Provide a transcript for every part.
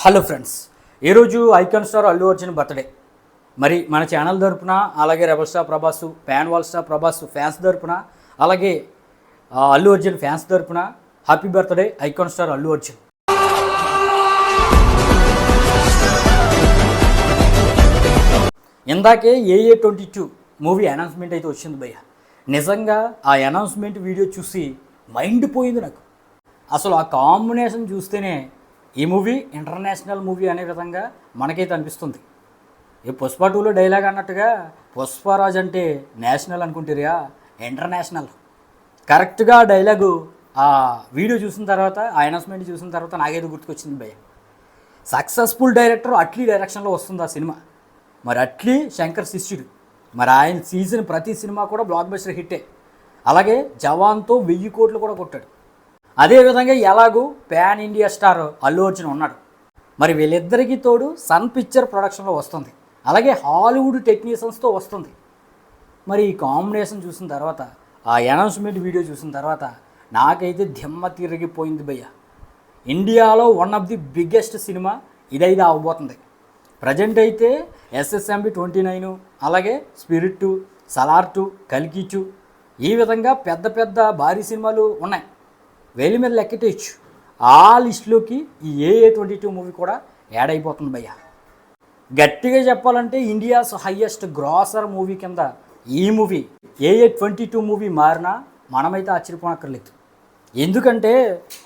Hello friends, ఈరోజు icon star Allu Arjun birthday. మరి మన ఛానల్ తరపున, అలాగే rebel star Prabhas, pan wall star Prabhas fans తరపున, అలాగే అల్లు అర్జున్ ఫ్యాన్స్ తరపున happy birthday icon star Allu Arjun. ఇందాకే AA22 మూవీ అనౌన్స్మెంట్ అయితే వచ్చింది భయ్య. నిజంగా ఆ అనౌన్స్మెంట్ వీడియో చూసి మైండ్ పోయింది నాకు. అసలు ఆ కాంబినేషన్ చూస్తేనే ఈ మూవీ ఇంటర్నేషనల్ మూవీ అనే విధంగా మనకైతే అనిపిస్తుంది. ఈ పుష్ప 2లో డైలాగ్ అన్నట్టుగా పుష్పరాజ్ అంటే నేషనల్ అనుకుంటారా, ఇంటర్నేషనల్. కరెక్ట్గా డైలాగు ఆ వీడియో చూసిన తర్వాత, ఆ అనౌన్స్మెంట్ చూసిన తర్వాత నాకేదో గుర్తుకొచ్చింది భయ్య. సక్సెస్ఫుల్ డైరెక్టర్ అట్లీ డైరెక్షన్లో వస్తుంది ఆ సినిమా. మరి అట్లీ శంకర్ శిష్యుడు. మరి ఆయన సీజన్ ప్రతి సినిమా కూడా బ్లాక్ బస్టర్ హిట్టే. అలాగే జవాన్తో 1000 కోట్లు కూడా కొట్టాడు. అదేవిధంగా ఎలాగూ pan India star Allu Arjun ఉన్నాడు. మరి వీళ్ళిద్దరికీ తోడు సన్ పిక్చర్ ప్రొడక్షన్లో వస్తుంది, అలాగే హాలీవుడ్ టెక్నీషియన్స్తో వస్తుంది. మరి ఈ కాంబినేషన్ చూసిన తర్వాత, ఆ అనౌన్స్మెంట్ వీడియో చూసిన తర్వాత నాకైతే దిమ్మ తిరిగిపోయింది భయ్య. ఇండియాలో one of the biggest cinema ఇదైతే అవబోతుంది. ప్రజెంట్ అయితే SSMB 29, అలాగే స్పిరిట్ 2, సలార్ 2, కల్కి 2, ఈ విధంగా పెద్ద పెద్ద భారీ సినిమాలు ఉన్నాయి. వేలి మీద లెక్కెట్టేయచ్చు. ఆ లిస్టులోకి ఈ AA22 మూవీ కూడా యాడ్ అయిపోతుంది భయ్య. గట్టిగా చెప్పాలంటే ఇండియాస్ హయ్యెస్ట్ గ్రాసర్ మూవీ కింద ఈ మూవీ AA22 మూవీ మారినా మనమైతే ఆశ్చర్యపోనక్కర్లేదు. ఎందుకంటే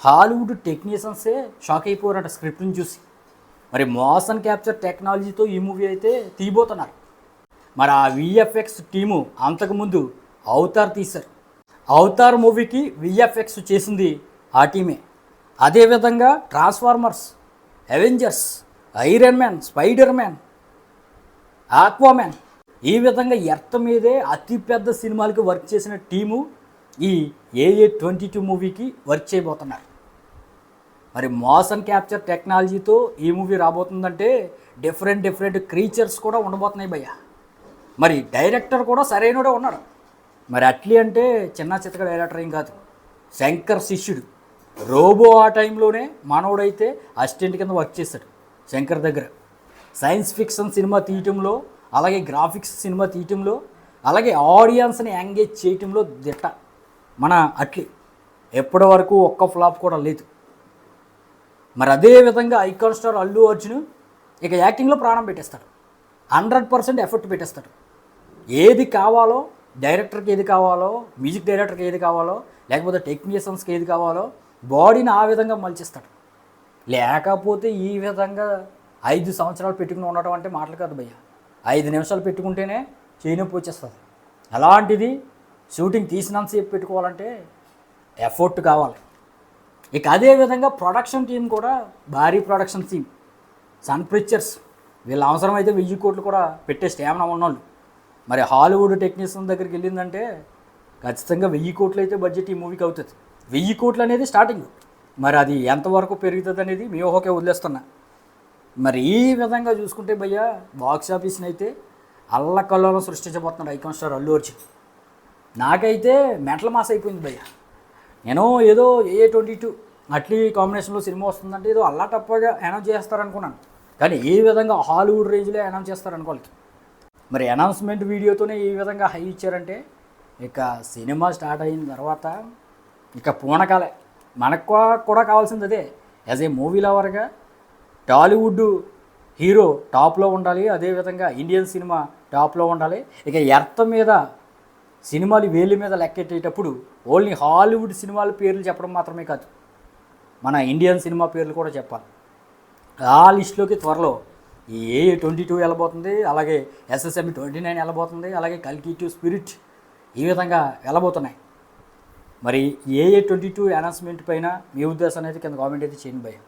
హాలీవుడ్ టెక్నీషియన్సే షాక్ అయిపోయారంట స్క్రిప్ట్ని చూసి. మరి మోషన్ క్యాప్చర్ టెక్నాలజీతో ఈ మూవీ అయితే తీయబోతున్నారు. మరి ఆ VFX టీము అంతకుముందు అవతార్ తీశారు. అవతార్ మూవీకి VFX చేసింది ఆ టీమే. అదేవిధంగా transformers, Avengers, iron man, spider man, Aquaman, ఈ విధంగా ఎర్త్ మీదే అతిపెద్ద సినిమాలకి వర్క్ చేసిన టీము ఈ AA22 మూవీకి వర్క్ చేయబోతున్నారు. మరి మోషన్ క్యాప్చర్ టెక్నాలజీతో ఈ మూవీ రాబోతుందంటే డిఫరెంట్ క్రీచర్స్ కూడా ఉండబోతున్నాయి భయ్య. మరి డైరెక్టర్ కూడా సరైనడే ఉన్నాడు. మరి అట్లీ అంటే చిన్న చితక డైరెక్టర్ ఏం కాదు, శంకర్ శిష్యుడు. రోబో ఆ టైంలోనే మనోడైతే అసిస్టెంట్ కింద వర్క్ చేశాడు శంకర్ దగ్గర. సైన్స్ ఫిక్షన్ సినిమా తీయటంలో, అలాగే గ్రాఫిక్స్ సినిమా తీయటంలో, అలాగే ఆడియన్స్ని ఎంగేజ్ చేయటంలో దిట్ట మన అట్లీ. ఎప్పటి వరకు ఒక్క ఫ్లాప్ కూడా లేదు. మరి అదేవిధంగా ఐకాన్ స్టార్ అల్లు అర్జున్ ఇక యాక్టింగ్లో ప్రాణం పెట్టేస్తాడు. 100% ఎఫర్ట్ పెట్టేస్తాడు. ఏది కావాలో, డైరెక్టర్కి ఏది కావాలో, మ్యూజిక్ డైరెక్టర్కి ఏది కావాలో, లేకపోతే టెక్నీషియన్స్కి ఏది కావాలో బాడీని ఆ విధంగా మలిచిస్తాడు. లేకపోతే ఈ విధంగా 5 సంవత్సరాలు పెట్టుకుని ఉండటం అంటే మాటలు కాదు భయ్య. 5 నిమిషాలు పెట్టుకుంటేనే చేయనొప్పి వచ్చేస్తుంది. అలాంటిది షూటింగ్ తీసినంతసేపు పెట్టుకోవాలంటే ఎఫర్ట్ కావాలి. ఇక అదేవిధంగా ప్రొడక్షన్ టీం కూడా భారీ ప్రొడక్షన్ టీం. సన్ పిక్చర్స్ వీళ్ళ అవసరమైతే 1000 కోట్లు కూడా పెట్టే స్టామినా ఉన్నోళ్ళు. మరి హాలీవుడ్ టెక్నీషియన్ దగ్గరికి వెళ్ళిందంటే ఖచ్చితంగా 1000 కోట్లు అయితే బడ్జెట్ ఈ మూవీకి అవుతుంది. 1000 కోట్లు అనేది స్టార్టింగ్. మరి అది ఎంతవరకు పెరుగుతుంది అనేది మీ ఊహకే వదిలేస్తున్నా. మరి ఈ విధంగా చూసుకుంటే భయ్య, బాక్స్ ఆఫీస్ని అయితే అల్లకల్లోలం సృష్టించబోతున్నాడు ఐకాన్ స్టార్ అల్లు అర్జున్. నాకైతే మెంటల్ మాస్ అయిపోయింది భయ్య. నేను ఏదో AA22 అట్లీ కాంబినేషన్లో సినిమా వస్తుందంటే ఏదో అల్లా టప్పగా అనౌన్స్ చేస్తారనుకున్నాను. కానీ ఈ విధంగా హాలీవుడ్ రేంజ్లో అనౌన్స్ చేస్తారనుకోవాలి. మరి అనౌన్స్మెంట్ వీడియోతోనే ఈ విధంగా హై ఇచ్చారంటే ఇక సినిమా స్టార్ట్ అయిన తర్వాత ఇక పూనకాలే. మనకు కూడా కావాల్సింది అదే. యాజ్ ఏ మూవీ లవర్గా టాలీవుడ్ హీరో టాప్లో ఉండాలి, అదేవిధంగా ఇండియన్ సినిమా టాప్లో ఉండాలి. ఇక ఎర్త్ మీద సినిమాలు వేలి మీద లెక్కెట్టేటప్పుడు ఓన్లీ హాలీవుడ్ సినిమాల పేర్లు చెప్పడం మాత్రమే కాదు, మన ఇండియన్ సినిమా పేర్లు కూడా చెప్పాలి. ఆ లిస్టులోకి త్వరలో ఈ AA22 వెళ్ళబోతుంది, అలాగే SSMB 29 వెళ్ళబోతుంది, అలాగే కల్కి 2, స్పిరిట్, ఈ విధంగా వెళ్ళబోతున్నాయి. మరి AA22 అనౌన్స్మెంట్ పైన మీ ఉద్దేశం అయితే కింద కామెంట్ అయితే చేయండి భయ్య.